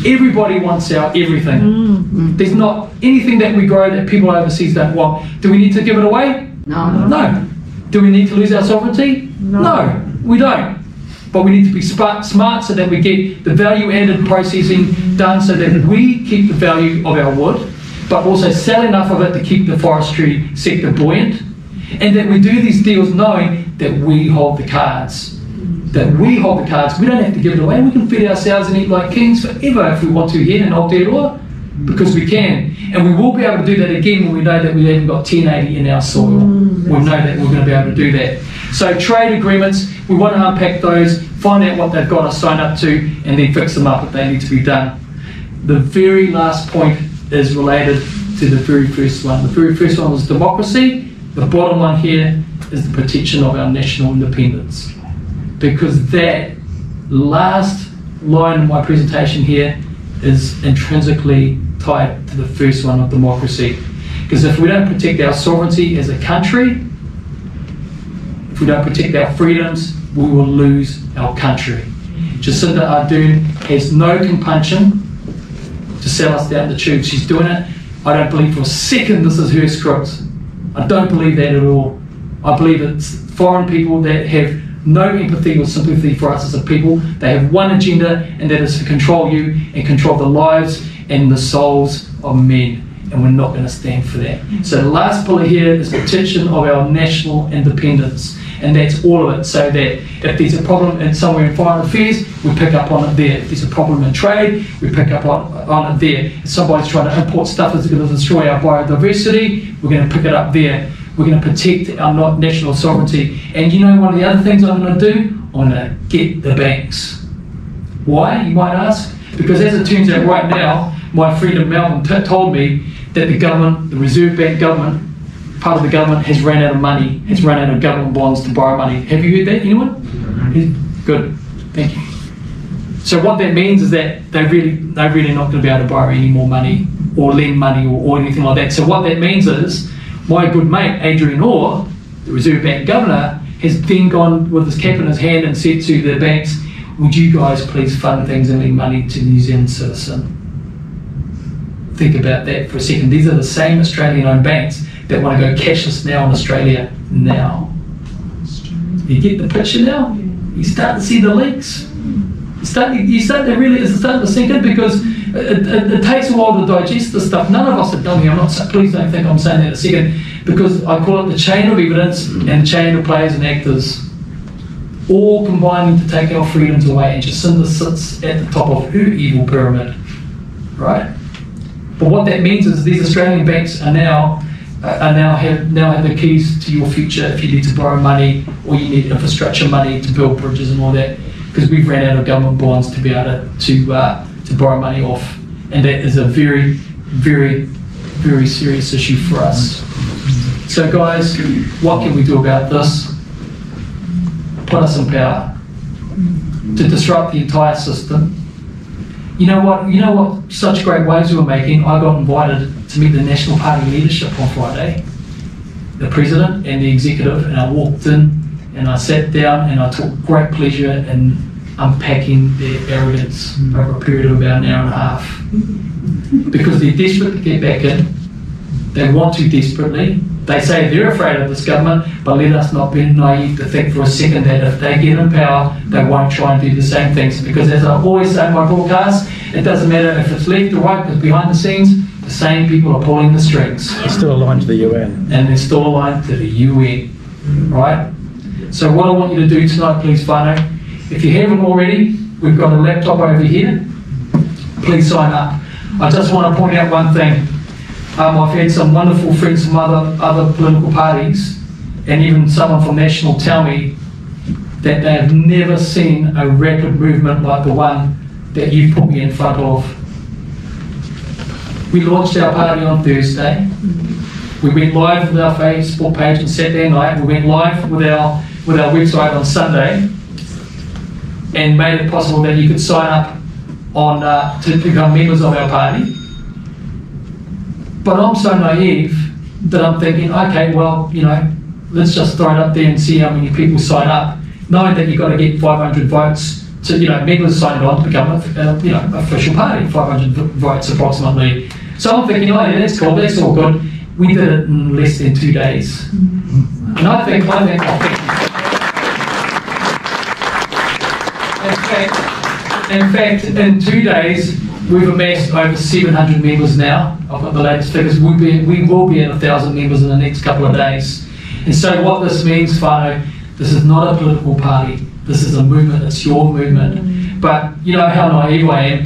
S2: Everybody wants our everything. There's not anything that we grow that people overseas don't want. Do we need to give it away? No. Do we need to lose our sovereignty? No, we don't. But we need to be smart so that we get the value-added processing done so that we keep the value of our wood, but also sell enough of it to keep the forestry sector buoyant, and that we do these deals knowing that we hold the cards. That we hold the cards. We don't have to give it away. We can feed ourselves and eat like kings forever if we want to here in Aotearoa, because we can. And we will be able to do that again when we know that we've even got 1080 in our soil. We'll know that we're going to be able to do that. So trade agreements, we want to unpack those, find out what they've got us signed up to, and then fix them up if they need to be done. The very last point is related to the very first one. The very first one was democracy. The bottom one here is the protection of our national independence. Because that last line in my presentation here is intrinsically tied to the first one of democracy. Because if we don't protect our sovereignty as a country, if we don't protect our freedoms, we will lose our country. Jacinda Ardern has no compunction to sell us down the tube. She's doing it. I don't believe for a second this is her script. I don't believe that at all. I believe it's foreign people that have no empathy or sympathy for us as a people. They have one agenda, and that is to control you and control the lives and the souls of men. And we're not going to stand for that. So the last bullet here is protection of our national independence. And that's all of it. So that if there's a problem in somewhere in foreign affairs, we pick up on it there. If there's a problem in trade, we pick up on it there. If somebody's trying to import stuff that's going to destroy our biodiversity, we're going to pick it up there. We're going to protect our national sovereignty. And you know one of the other things I'm going to do? I'm going to get the banks. Why, you might ask? Because as it turns out right now, my friend in Melbourne told me that the government, the Reserve Bank government, part of the government has ran out of money, has run out of government bonds to borrow money. Have you heard that, anyone? Good, thank you. So what that means is that they're really not going to be able to borrow any more money or lend money or anything like that. So what that means is, my good mate, Adrian Orr, the Reserve Bank governor, has then gone with his cap in his hand and said to the banks, would you guys please fund things and lend money to the New Zealand citizen? Think about that for a second. These are the same Australian-owned banks that want to go cashless now in Australia now. You get the picture now? You start to see the links. It's starting to sink in, because it takes a while to digest this stuff. None of us have done here. Please don't think I'm saying that a second, because I call it the chain of evidence and the chain of players and actors. all combining to take our freedoms away, and Jacinda sits at the top of her evil pyramid, right? But what that means is these Australian banks are now have the keys to your future if you need to borrow money or you need infrastructure money to build bridges and all that, because we've ran out of government bonds to be able to borrow money off, and that is a very, very, very serious issue for us. So guys, what can we do about this? Put us in power to disrupt the entire system. You know what such great waves we were making? I got invited to meet the National Party leadership on Friday, the president and the executive, and I walked in and I sat down and I took great pleasure in unpacking their arrogance over a period of about an hour and a half. Because they're desperate to get back in, they want to desperately. They say they're afraid of this government, but let us not be naive to think for a second that if they get in power, they won't try and do the same things. Because as I always say in my broadcast, it doesn't matter if it's left or right, because behind the scenes, the same people are pulling the strings.
S3: They're still aligned to the UN.
S2: And they're still aligned to the UN, right? So what I want you to do tonight, please, whānau, if you haven't already, we've got a laptop over here. Please sign up. I just want to point out one thing. I've had some wonderful friends from other political parties, and even someone from National tell me that they have never seen a rapid movement like the one that you've put me in front of. We launched our party on Thursday. We went live with our Facebook page on Saturday night. We went live with our website on Sunday, and made it possible that you could sign up on to become members of our party. But I'm so naive that I'm thinking, okay, well, let's just throw it up there and see how many people sign up, knowing that you've got to get 500 votes to, members signed on to become official party, 500 votes approximately. So I'm thinking, oh yeah, that's cool, that's all good. We did it in less than 2 days. And I think in fact, in 2 days, we've amassed over 700 members now. I've got the latest figures. We will be at 1,000 members in the next couple of days. And so what this means, whānau, this is not a political party. This is a movement. It's your movement. But you know how naive I am.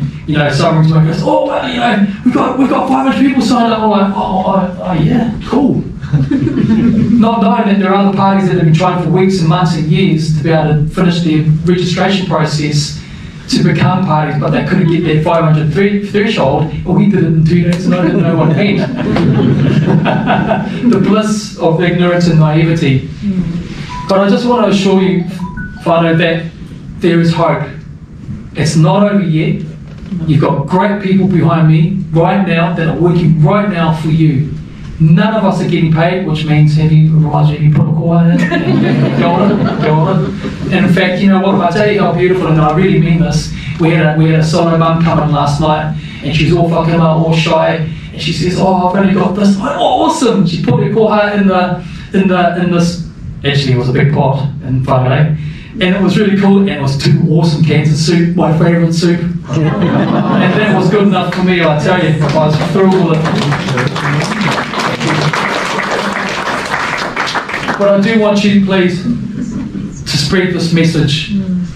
S2: Someone goes, oh, well, we've got 500 people signed up. I'm like, oh yeah, cool. Not knowing that there are other parties that have been trying for weeks and months and years to be able to finish their registration process to become parties, but they couldn't get their 500 threshold. Well, we did it in 2 days and I didn't know what it meant. The bliss of ignorance and naivety. But I just want to assure you, whānau, that there is hope. It's not over yet. You've got great people behind me right now that are working right now for you. None of us are getting paid, which means have you put a call in? Go on. And in fact, you know what? I'll tell you how beautiful, and I really mean this. We had a solo mum come in last night, and she's all fucking all shy, and she says, "Oh, I've only got this." Like, oh, awesome! She put her heart in this. Actually, it was a big pot in whānau, and it was really cool. And it was 2 awesome cans of soup, my favourite soup, and that was good enough for me. I tell you, I was thrilled with it. But I do want you, please, to spread this message.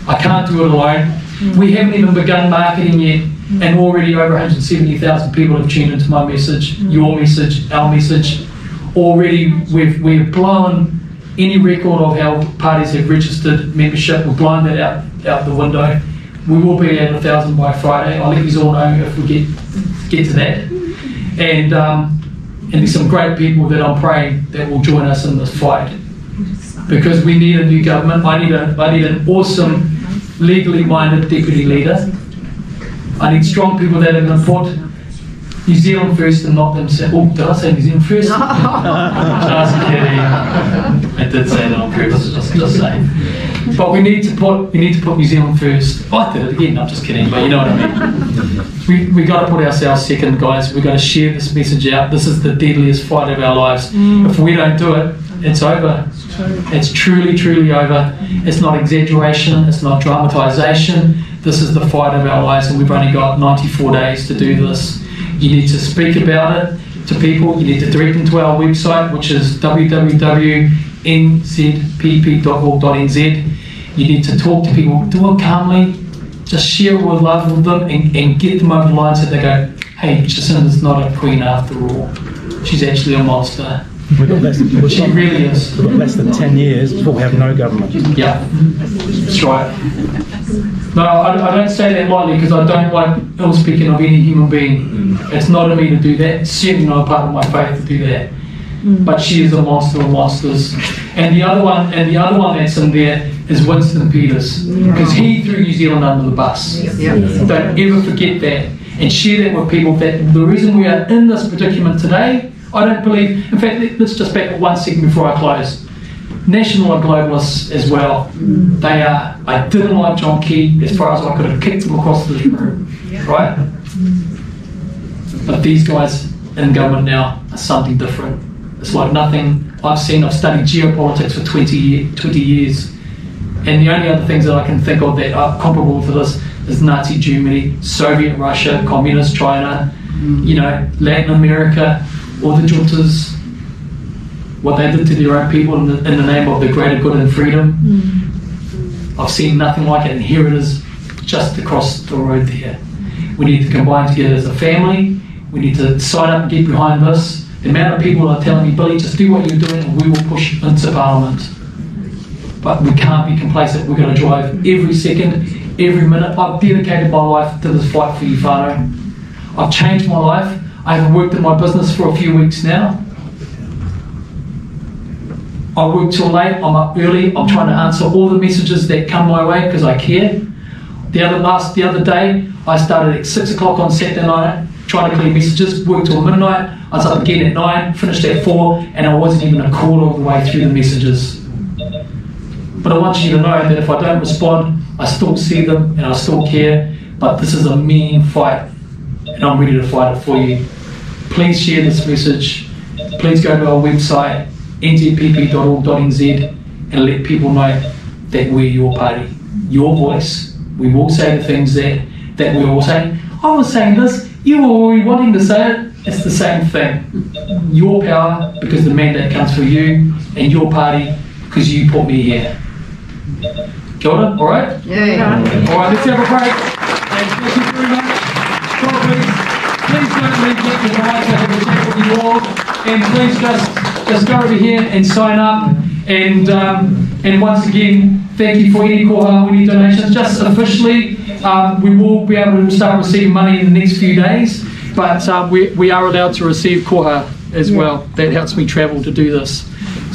S2: I can't do it alone. We haven't even begun marketing yet, and already over 170,000 people have tuned into my message, your message, our message. Already we've blown any record of how parties have registered membership. We've blown that out the window. We will be at 1,000 by Friday. I'll let you all know if we get to that. And there's some great people that I'm praying that will join us in this fight, because we need a new government. I need an awesome, legally minded deputy leader. I need strong people that are going to put New Zealand first and not themselves. Oh, did I say New Zealand first? Just kidding. I did say that on purpose. Just saying. But we need to put New Zealand first. Oh, I did it again. I'm just kidding. But you know what I mean. We got to put ourselves second, guys. We got to share this message out. This is the deadliest fight of our lives. If we don't do it, it's over. It's truly, truly over. It's not exaggeration. It's not dramatisation. This is the fight of our lives, and we've only got 94 days to do this. You need to speak about it to people. You need to direct them to our website, which is www.nzpp.org.nz, You need to talk to people, do it calmly, just share with love with them and get them over the line so they go, hey, Jacinda's not a queen after all. She's actually a monster.
S3: We've got less,
S2: She really is.
S3: We've got less than 10 years before we have no government.
S2: Yeah, that's right. No, I don't say that lightly because I don't like ill speaking of any human being. It's not in me to do that. It's certainly not a part of my faith to do that. But she is a monster of monsters. And the other one that's in there is Winston Peters, because he threw New Zealand under the bus. Don't ever forget that, and share that with people. That the reason we are in this predicament today, I don't believe. In fact, let's just back up 1 second before I close. National are globalists as well. They are. I didn't like John Key as far as I could have kicked him across the room, right? But these guys in government now are something different. It's like nothing I've seen. I've studied geopolitics for 20 years, and the only other things that I can think of that are comparable to this is Nazi Germany, Soviet Russia, Communist China, Latin America, or the juntas. What they did to their own people in the name of the greater good and freedom. I've seen nothing like it, and here it is, just across the road there. We need to combine together as a family. We need to sign up and get behind this. The amount of people are telling me, Billy, just do what you're doing and we will push into Parliament. But we can't be complacent. We're going to drive every second, every minute. I've dedicated my life to this fight for you, whānau. I've changed my life. I haven't worked in my business for a few weeks now. I work till late, I'm up early, I'm trying to answer all the messages that come my way because I care. The other day, I started at 6 o'clock on Saturday night, trying to clear messages, worked till midnight, I was up again at 9, finished at 4, and I wasn't even a quarter of the way through the messages. But I want you to know that if I don't respond, I still see them and I still care, but this is a mean fight, and I'm ready to fight it for you. Please share this message, please go to our website, nzpp.org.nz, and let people know that we're your party, your voice. We will say the things that we're all saying. I was saying this, you were already wanting to say it. It's the same thing. Your power because the mandate comes for you, and your party because you put me here. Kia ora, all right?
S4: Yeah.
S2: All right, let's have a break. Thank you very much. Please don't leave yet because I'd like to have a chat with you all, and please just go over here and sign up, and once again, thank you for any koha, any donations. Just officially, we will be able to start receiving money in the next few days, but we are allowed to receive koha as well. That helps me travel to do this.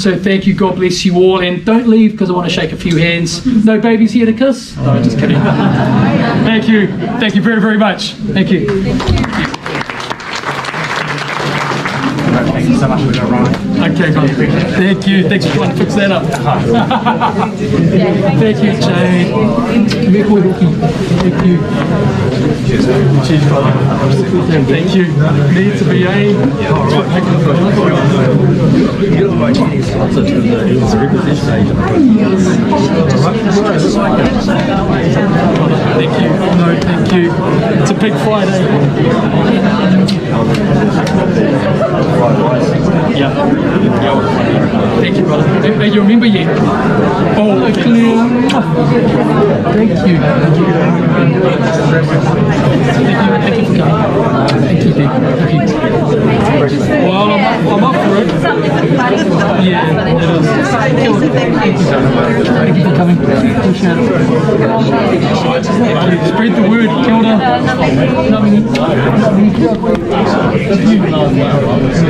S2: So thank you, God bless you all, and don't leave because I want to shake a few hands. No babies here to kiss? No, just kidding. Thank you very, very much. Thank you.
S3: Thank you so much for that, Ryan.
S2: Okay, God. Thank you. Thanks for trying to fix that up. Thank you, Jay. Thank you. Cheers, brother. Thank you. Need to be Thank you. No, thank you. It's a big Friday. Yeah. Thank you, brother. You remember yet? Oh, clear. Thank you. Thank you for coming. Thank you, Thank you. Well, I'm up for it. Yeah, it is. Thank you for coming. Appreciate it. Spread the word. Kia ora.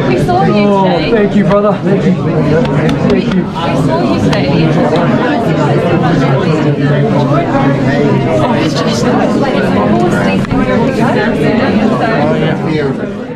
S4: We saw you today.
S2: Thank you, brother. Thank you. Thank you.
S4: I saw you today. Oh, it's just like, of course, these things are